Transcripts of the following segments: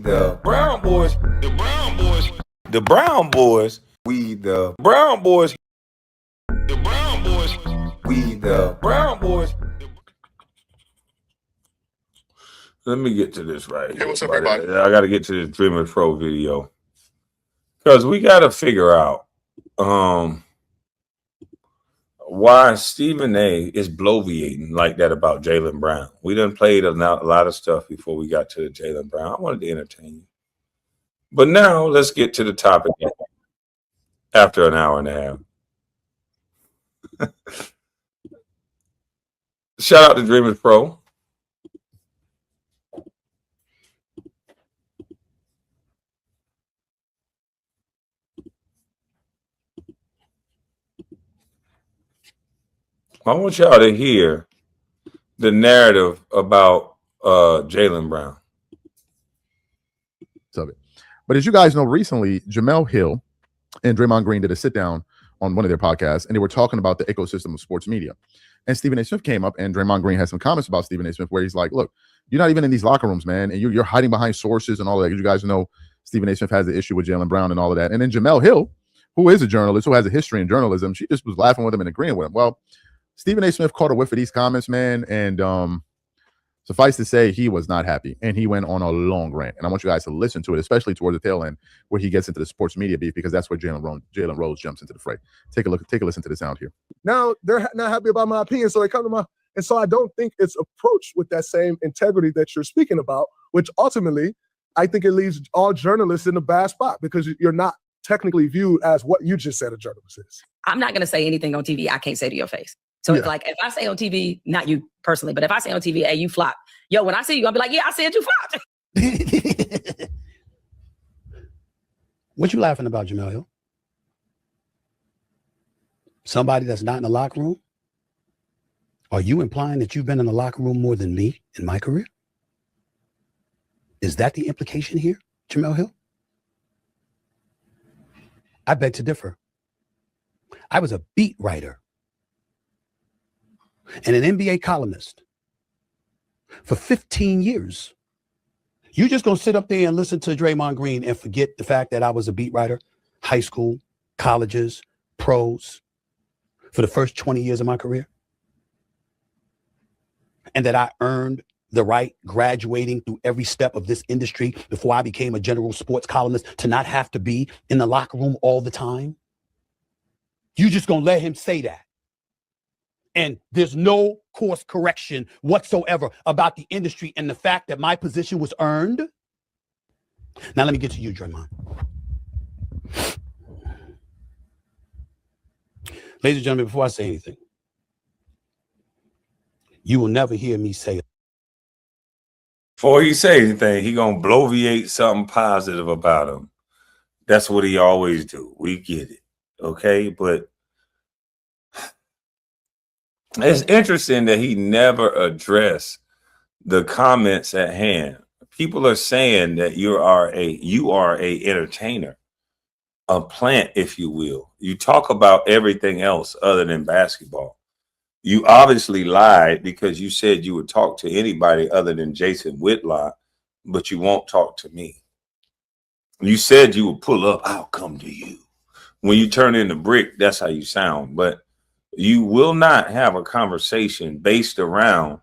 the Brown boys. The Brown boys. The Brown boys. We the Brown boys. The Brown boys. We the Brown boys. Let me get to this right here. Hey, what's up, everybody? I got to get to this Dreamers Pro video because we got to figure out why Stephen A. is bloviating like that about Jaylen Brown. We done played a lot of stuff before we got to Jaylen Brown. I wanted to entertain you. But now let's get to the topic after an hour and a half. Shout out to Dreamers Pro. I want y'all to hear the narrative about Jaylen Brown. Of it. But as you guys know, recently, Jemele Hill and Draymond Green did a sit-down on one of their podcasts, and they were talking about the ecosystem of sports media. And Stephen A. Smith came up, and Draymond Green had some comments about Stephen A. Smith where he's like, look, you're not even in these locker rooms, man, and you're hiding behind sources and all of that. You guys know Stephen A. Smith has the issue with Jaylen Brown and all of that. And then Jemele Hill, who is a journalist, who has a history in journalism, she just was laughing with him and agreeing with him. Well, Stephen A. Smith caught a whiff of these comments, man, and suffice to say, he was not happy, and he went on a long rant. And I want you guys to listen to it, especially towards the tail end, where he gets into the sports media beef, because that's where Jalen Rose jumps into the fray. Take a listen to the sound here. Now they're not happy about my opinion, so they come to my, and so I don't think it's approached with that same integrity that you're speaking about, which ultimately I think it leaves all journalists in a bad spot because you're not technically viewed as what you just said a journalist is. I'm not going to say anything on TV I can't say to your face. So it's like, if I say on TV, not you personally, but if I say on TV, hey, you flop. Yo, when I see you, I'll be like, yeah, I said you flopped. What you laughing about, Jemele Hill? Somebody that's not in the locker room? Are you implying that you've been in the locker room more than me in my career? Is that the implication here, Jemele Hill? I beg to differ. I was a beat writer and an NBA columnist for 15 years. You just gonna sit up there and listen to Draymond Green and forget the fact that I was a beat writer, high school, colleges, pros, for the first 20 years of my career? And that I earned the right, graduating through every step of this industry before I became a general sports columnist, to not have to be in the locker room all the time? You just gonna let him say that? And there's no course correction whatsoever about the industry and the fact that my position was earned? Now let me get to you, Draymond. Ladies and gentlemen, before I say anything, you will never hear me say, before he say anything, he gonna bloviate something positive about him. That's what he always do. We get it, okay? But it's interesting that he never addressed the comments at hand. People are saying that you are a entertainer, a plant, if you will. You talk about everything else other than basketball. You obviously lied because you said you would talk to anybody other than Jason Whitlock, but you won't talk to me. You said you would pull up, I'll come to you. When you turn in the brick, that's how you sound. But you will not have a conversation based around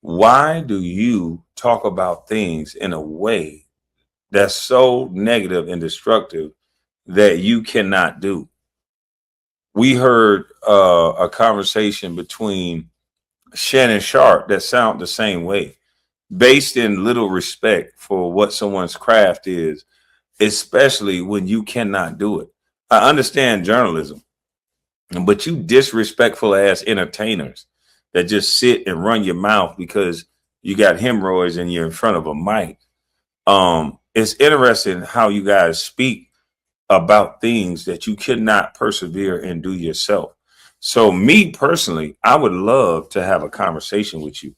why do you talk about things in a way that's so negative and destructive that you cannot do. We heard a conversation between Shannon Sharp that sound the same way, based in little respect for what someone's craft is, especially when you cannot do it. I understand journalism, but you disrespectful ass entertainers that just sit and run your mouth because you got hemorrhoids and you're in front of a mic. It's interesting how you guys speak about things that you cannot persevere and do yourself. So me personally, I would love to have a conversation with you,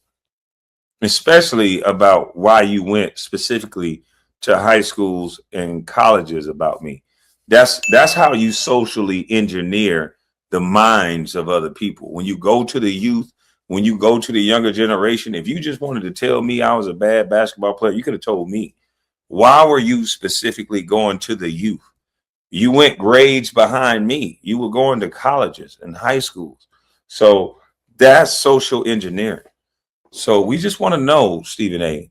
especially about why you went specifically to high schools and colleges about me. That's how you socially engineer the minds of other people. When you go to the youth, when you go to the younger generation, if you just wanted to tell me I was a bad basketball player, you could have told me. Why were you specifically going to the youth? You went grades behind me. You were going to colleges and high schools. So that's social engineering. So we just want to know, Stephen A.,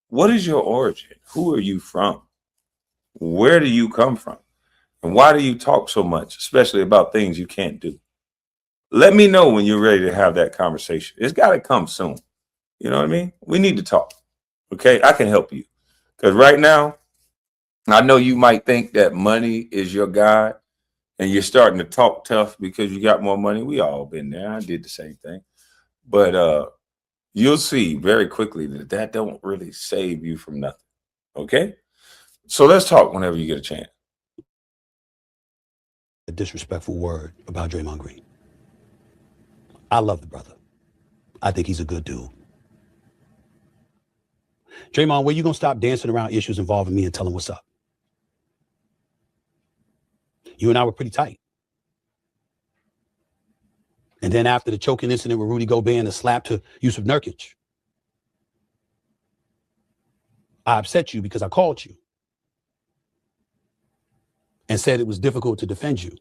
what is your origin? Who are you from? Where do you come from? And why do you talk so much, especially about things you can't do? Let me know when you're ready to have that conversation. It's got to come soon. You know what I mean? We need to talk. Okay? I can help you. Because right now, I know you might think that money is your God and you're starting to talk tough because you got more money. We all been there. I did the same thing. But you'll see very quickly that don't really save you from nothing. Okay? So let's talk whenever you get a chance. A disrespectful word about Draymond Green. I love the brother. I think he's a good dude. Draymond, when you gonna stop dancing around issues involving me and tell him what's up? You and I were pretty tight. And then after the choking incident with Rudy Gobert and the slap to Yusuf Nurkic, I upset you because I called you and said it was difficult to defend you.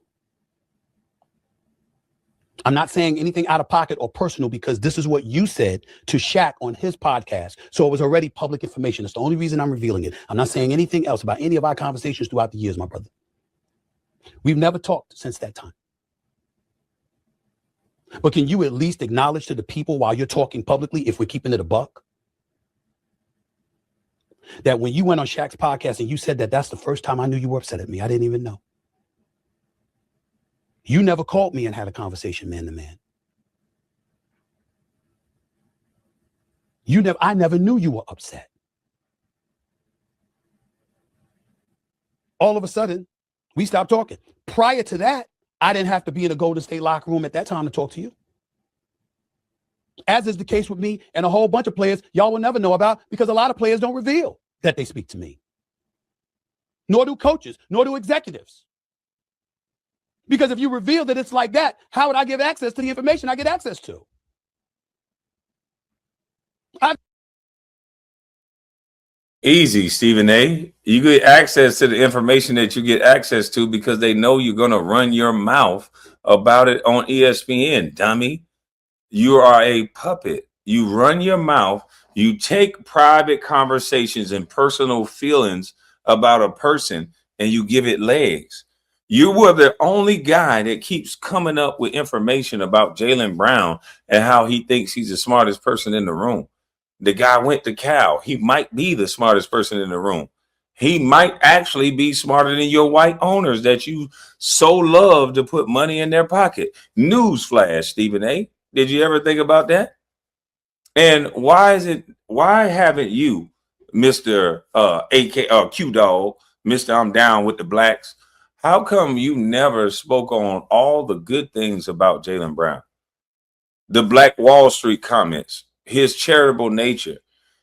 I'm not saying anything out of pocket or personal because this is what you said to Shaq on his podcast. So it was already public information. That's the only reason I'm revealing it. I'm not saying anything else about any of our conversations throughout the years, my brother. We've never talked since that time. But can you at least acknowledge to the people while you're talking publicly, if we're keeping it a buck, that when you went on Shaq's podcast and you said that that's the first time I knew you were upset at me, I didn't even know. You never called me and had a conversation man to man. I never knew you were upset. All of a sudden, we stopped talking. Prior to that, I didn't have to be in a Golden State locker room at that time to talk to you. As is the case with me and a whole bunch of players y'all will never know about because a lot of players don't reveal that they speak to me. Nor do coaches, nor do executives. Because if you reveal that it's like that, how would I give access to the information I get access to? Easy, Stephen A. You get access to the information that you get access to because they know you're going to run your mouth about it on ESPN, dummy. You are a puppet. You run your mouth. You take private conversations and personal feelings about a person and you give it legs. You were the only guy that keeps coming up with information about Jaylen Brown and how he thinks he's the smartest person in the room. The guy went to Cal. He might be the smartest person in the room. He might actually be smarter than your white owners that you so love to put money in their pocket. Newsflash, Stephen A. Did you ever think about that? And why haven't you, Mr. Q Dog, Mr. I'm down with the blacks? How come you never spoke on all the good things about Jaylen Brown? The Black Wall Street comments, his charitable nature,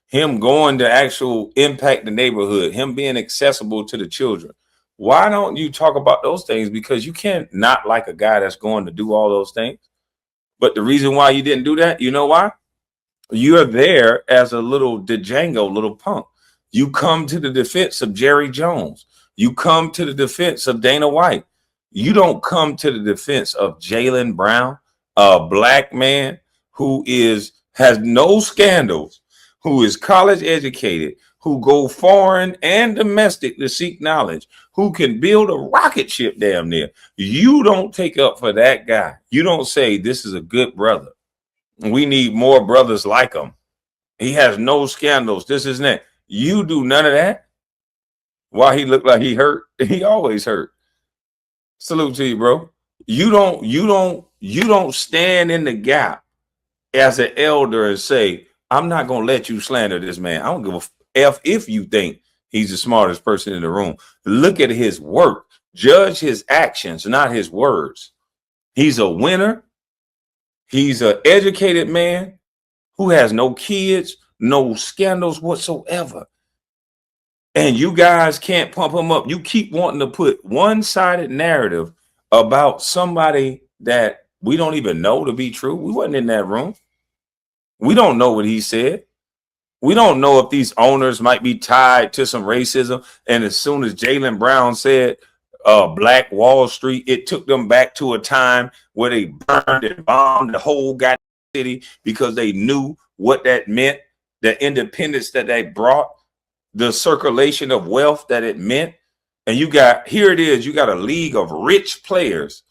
him going to actual impact the neighborhood, him being accessible to the children. Why don't you talk about those things? Because you can't not like a guy that's going to do all those things. But the reason why you didn't do that, you know why? You're there as a little Django, little punk. You come to the defense of Jerry Jones. You come to the defense of Dana White. You don't come to the defense of Jaylen Brown, a black man who has no scandals, who is college educated, who go foreign and domestic to seek knowledge, who can build a rocket ship damn near. You don't take up for that guy. You don't say this is a good brother. We need more brothers like him. He has no scandals. This is that. You do none of that. Why he looked like he hurt? He always hurt. Salute to you, bro. You don't stand in the gap as an elder and say, I'm not going to let you slander this man. I don't give a F if you think he's the smartest person in the room. Look at his work. Judge his actions, not his words. He's a winner. He's an educated man who has no kids, no scandals whatsoever. And you guys can't pump him up. You keep wanting to put one-sided narrative about somebody that we don't even know to be true. We wasn't in that room. We don't know what he said. We don't know if these owners might be tied to some racism. And as soon as Jaylen Brown said Black Wall Street, it took them back to a time where they burned and bombed the whole goddamn city because they knew what that meant, the independence that they brought, the circulation of wealth that it meant. And you got a league of rich players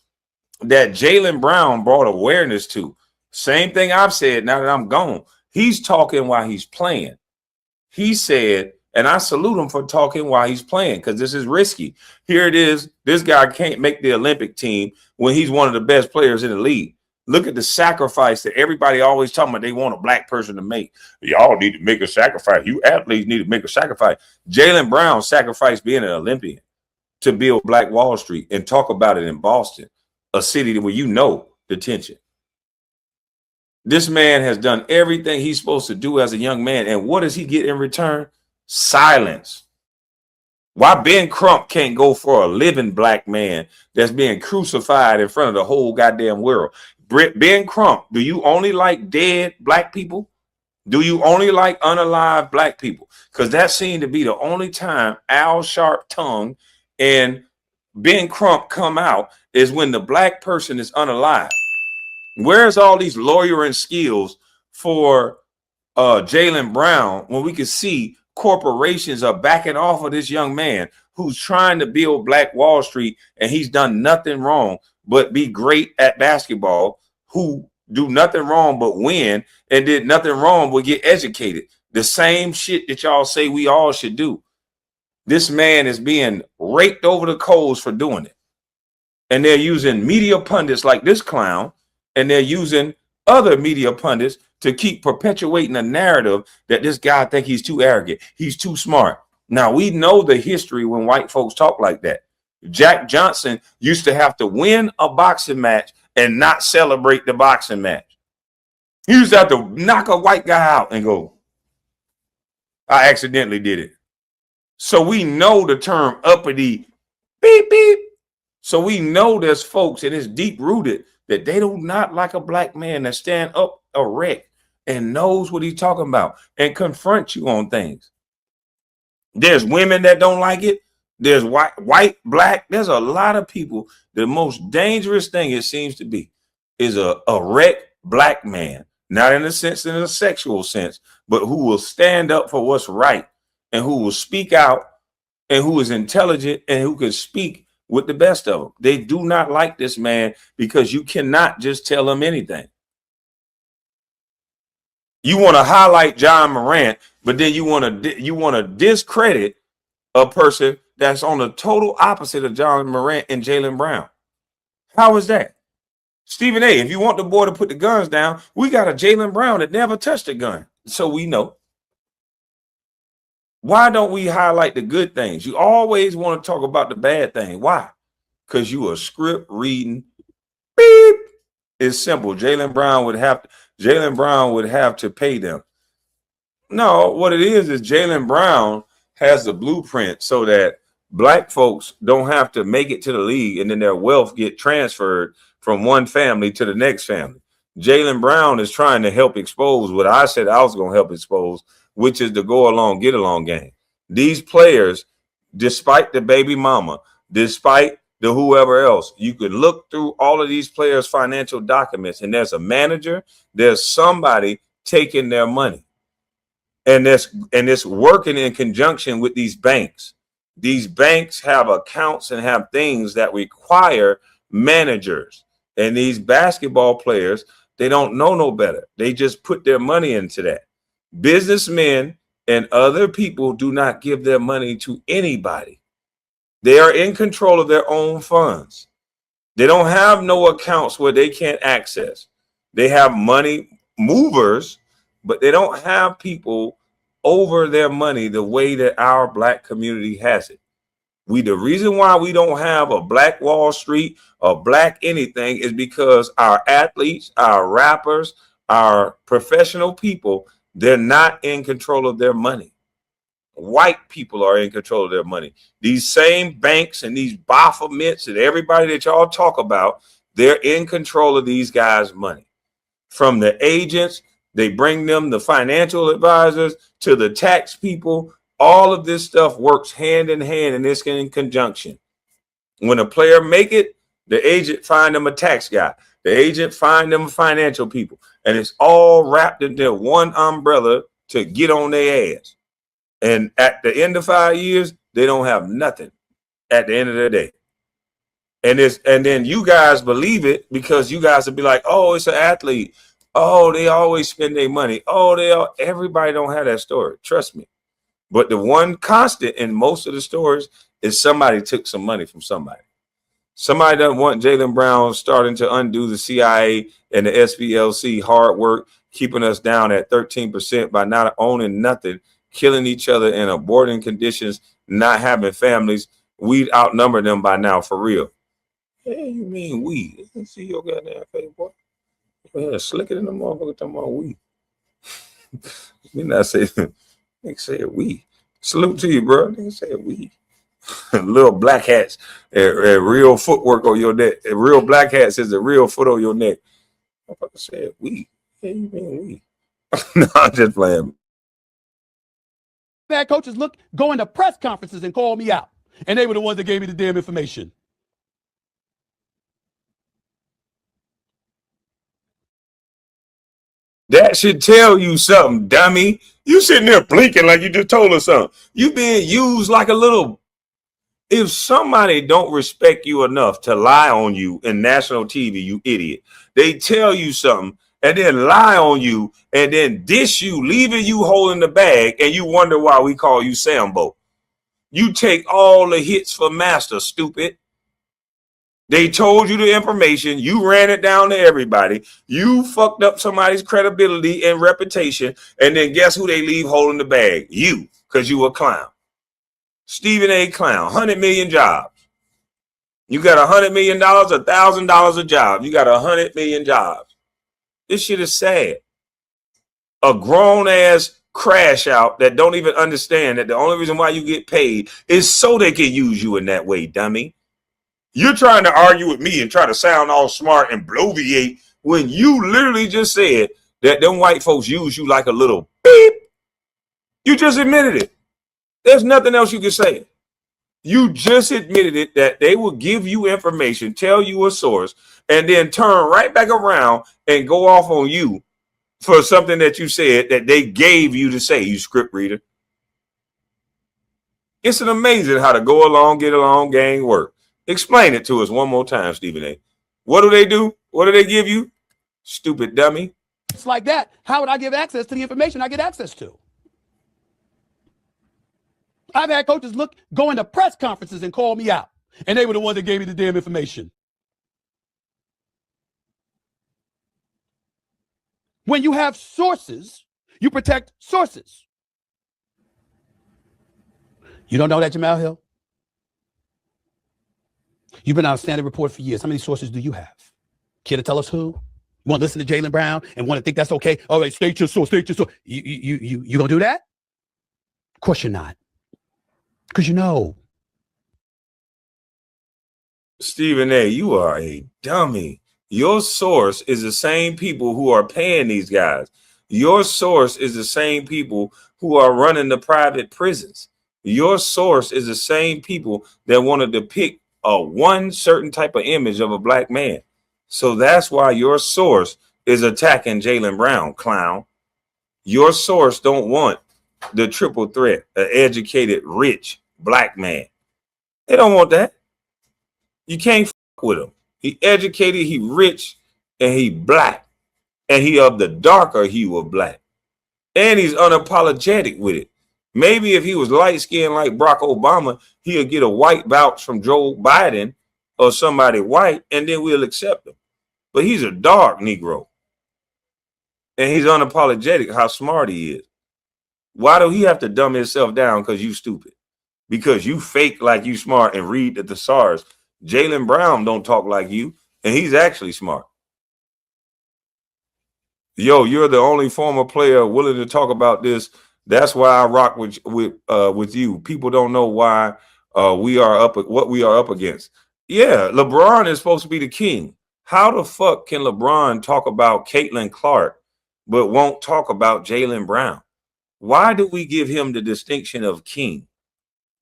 that Jaylen Brown brought awareness to. Same thing I've said now that I'm gone. He's talking while he's playing. He said, and I salute him for talking while he's playing because this is risky. Here it is. This guy can't make the Olympic team when he's one of the best players in the league. Look at the sacrifice that everybody always talking about they want a black person to make. Y'all need to make a sacrifice. You athletes need to make a sacrifice. Jaylen Brown sacrificed being an Olympian to build Black Wall Street and talk about it in Boston, a city where you know the tension. This man has done everything he's supposed to do as a young man. And what does he get in return? Silence. Why Ben Crump can't go for a living black man that's being crucified in front of the whole goddamn world? Ben Crump, do you only like dead black people? Do you only like unalive black people? Because that seemed to be the only time Al Sharptongue and Ben Crump come out is when the black person is unalive. Where's all these lawyering skills for Jaylen Brown when we can see corporations are backing off of this young man who's trying to build Black Wall Street and he's done nothing wrong but be great at basketball, who do nothing wrong but win and did nothing wrong but get educated. The same shit that y'all say we all should do. This man is being raked over the coals for doing it. And they're using media pundits like this clown, and they're using other media pundits to keep perpetuating a narrative that this guy think he's too arrogant. He's too smart. Now, we know the history when white folks talk like that. Jack Johnson used to have to win a boxing match and not celebrate the boxing match. He used to have to knock a white guy out and go, I accidentally did it. So we know the term uppity beep, beep. So we know there's folks, and it's deep rooted, that they do not like a black man that stand up erect and knows what he's talking about and confront you on things. There's women that don't like it. There's white, black. There's a lot of people. The most dangerous thing, it seems to be, is a erect black man, not in a sense, in a sexual sense, but who will stand up for what's right and who will speak out and who is intelligent and who can speak with the best of them. They do not like this man because you cannot just tell them anything. You want to highlight John Morant, but then you want to discredit a person that's on the total opposite of John Morant and Jaylen Brown. How is that? Stephen A., if you want the boy to put the guns down, we got a Jaylen Brown that never touched a gun. So we know. Why don't we highlight the good things? You always want to talk about the bad thing. Why? Because you a script reading. Beep. It's simple. Jaylen Brown would have to pay them. No, what it is Jaylen Brown has the blueprint so that black folks don't have to make it to the league and then their wealth get transferred from one family to the next family. Jaylen Brown is trying to help expose what I said I was going to help expose, which is the go along, get along game. These players, despite the baby mama, despite the whoever else, you could look through all of these players' financial documents and there's a manager, there's somebody taking their money. And it's working in conjunction with these banks. These banks have accounts and have things that require managers. And these basketball players, they don't know no better. They just put their money into that. Businessmen and other people do not give their money to anybody. They are in control of their own funds. They don't have no accounts where they can't access. They have money movers, but they don't have people over their money the way that our black community has it. The reason why we don't have a Black Wall Street or black anything is because our athletes, our rappers, our professional people, they're not in control of their money. White people are in control of their money. These same banks and these Baphomets and everybody that y'all talk about, they're in control of these guys' money. From the agents, They bring them the financial advisors to the tax people. All of this stuff works hand in hand, and it's in conjunction. When a player make it, the agent find them a tax guy. The agent find them financial people. And it's all wrapped into one umbrella to get on their ass. And at the end of 5 years, they don't have nothing at the end of the day. And then you guys believe it because you guys will be like, oh, it's an athlete. Oh, they always spend their money. Oh, everybody don't have that story. Trust me. But the one constant in most of the stories is somebody took some money from somebody. Somebody doesn't want Jaylen Brown starting to undo the CIA and the SPLC hard work, keeping us down at 13% by not owning nothing, killing each other in aborting conditions, not having families. We'd outnumber them by now, for real. Hey, you mean we? Let's see your goddamn face, boy. Yeah, slick it in the motherfucker talking about we. We not say, nigga said we. Salute to you, bro. Nigga said we. Little black hats, real footwork on your neck. Real black hats is a real foot on your neck. Motherfucker said we. Yeah, you mean we? No, I'm just playing. Bad coaches going to press conferences and call me out. And they were the ones that gave me the damn information. That should tell you something, dummy. You sitting there blinking like you just told us something. You being used like a little. If somebody don't respect you enough to lie on you in national TV, you idiot. They tell you something and then lie on you and then dish you, leaving you holding the bag, and you wonder why we call you Sambo. You take all the hits for master, stupid. They told you the information. You ran it down to everybody. You fucked up somebody's credibility and reputation. And then guess who they leave holding the bag? You, because you a clown. Stephen A. Clown, 100 million jobs. You got $100 million, $1,000 a job. You got 100 million jobs. This shit is sad. A grown ass crash out that don't even understand that the only reason why you get paid is so they can use you in that way, dummy. You're trying to argue with me and try to sound all smart and bloviate when you literally just said that them white folks use you like a little beep. You just admitted it. There's nothing else you can say. You just admitted it, that they will give you information, tell you a source, and then turn right back around and go off on you for something that you said that they gave you to say, you script reader. It's an amazing how to go along, get along, gang work. Explain it to us one more time, Stephen A. What do they do? What do they give you? Stupid dummy. It's like that. How would I give access to the information I get access to? I've had coaches going to press conferences and call me out. And they were the ones that gave me the damn information. When you have sources, you protect sources. You don't know that, Jamal Hill? You've been on a standing report for years. How many sources do you have? Care to tell us who? You want to listen to Jaylen Brown and want to think that's okay? All right, state your source, state your source. You gonna do that? Of course you're not. Because you know. Stephen A., you are a dummy. Your source is the same people who are paying these guys. Your source is the same people who are running the private prisons. Your source is the same people that want to depict one certain type of image of a black man. So that's why your source is attacking Jaylen Brown, clown. Your source don't want the triple threat, an educated, rich black man. They don't want that. You can't fuck with him. He educated, he rich, and he black. And he of the darker hue of black. And he's unapologetic with it. Maybe if he was light-skinned like Barack Obama, he'll get a white vouch from Joe Biden or somebody white, and then we'll accept him. But he's a dark Negro. And he's unapologetic how smart he is. Why do he have to dumb himself down because you stupid? Because you fake like you smart and read the thesaurus. Jaylen Brown don't talk like you, and he's actually smart. Yo, you're the only former player willing to talk about this. That's why I rock with you. People don't know why we are what we are up against. Yeah, LeBron is supposed to be the king. How the fuck can LeBron talk about Caitlin Clark but won't talk about Jaylen Brown? Why do we give him the distinction of king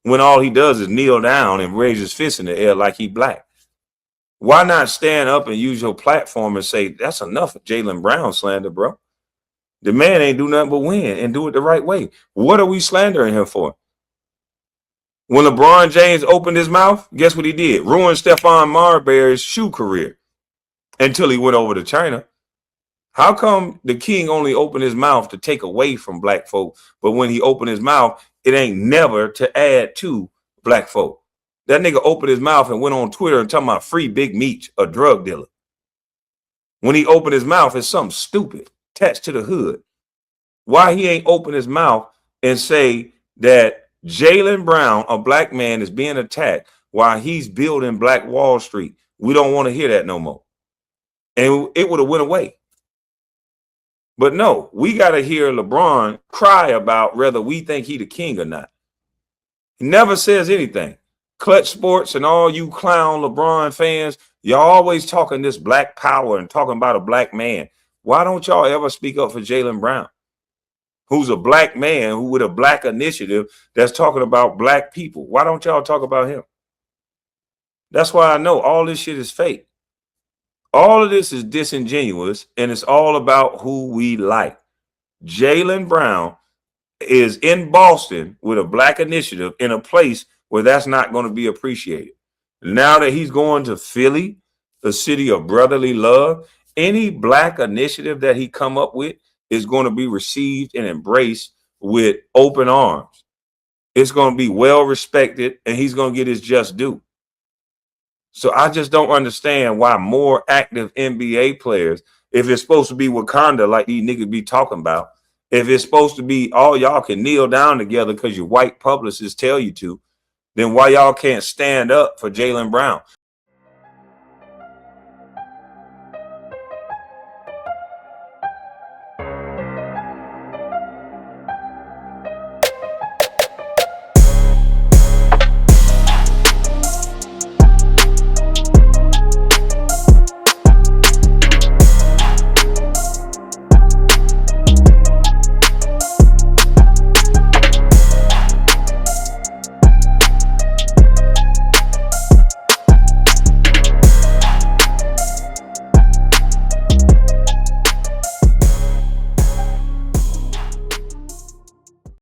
when all he does is kneel down and raise his fist in the air like he black? Why not stand up and use your platform and say, that's enough of Jaylen Brown slander, bro? The man ain't do nothing but win and do it the right way. What are we slandering him for? When LeBron James opened his mouth, guess what he did? Ruined Stephon Marbury's shoe career until he went over to China. How come the king only opened his mouth to take away from black folk, but when he opened his mouth, it ain't never to add to black folk? That nigga opened his mouth and went on Twitter and talking about free Big Meech, a drug dealer. When he opened his mouth, it's something stupid attached to the hood. Why he ain't open his mouth and say that Jaylen Brown, a black man, is being attacked while he's building Black Wall Street? We don't want to hear that no more. And it would have went away. But no, we got to hear LeBron cry about whether we think he the king or not. He never says anything. Clutch Sports and all you clown LeBron fans, y'all always talking this black power and talking about a black man. Why don't y'all ever speak up for Jaylen Brown, who's a black man who with a black initiative that's talking about black people? Why don't y'all talk about him? That's why I know all this shit is fake. All of this is disingenuous, and it's all about who we like. Jaylen Brown is in Boston with a black initiative in a place where that's not going to be appreciated. Now that he's going to Philly, the city of brotherly love, any black initiative that he come up with is going to be received and embraced with open arms. It's going to be well respected, and he's going to get his just due. So I just don't understand why more active NBA players, if it's supposed to be Wakanda like these niggas be talking about, if it's supposed to be all y'all can kneel down together because your white publicists tell you to, then why y'all can't stand up for Jaylen Brown?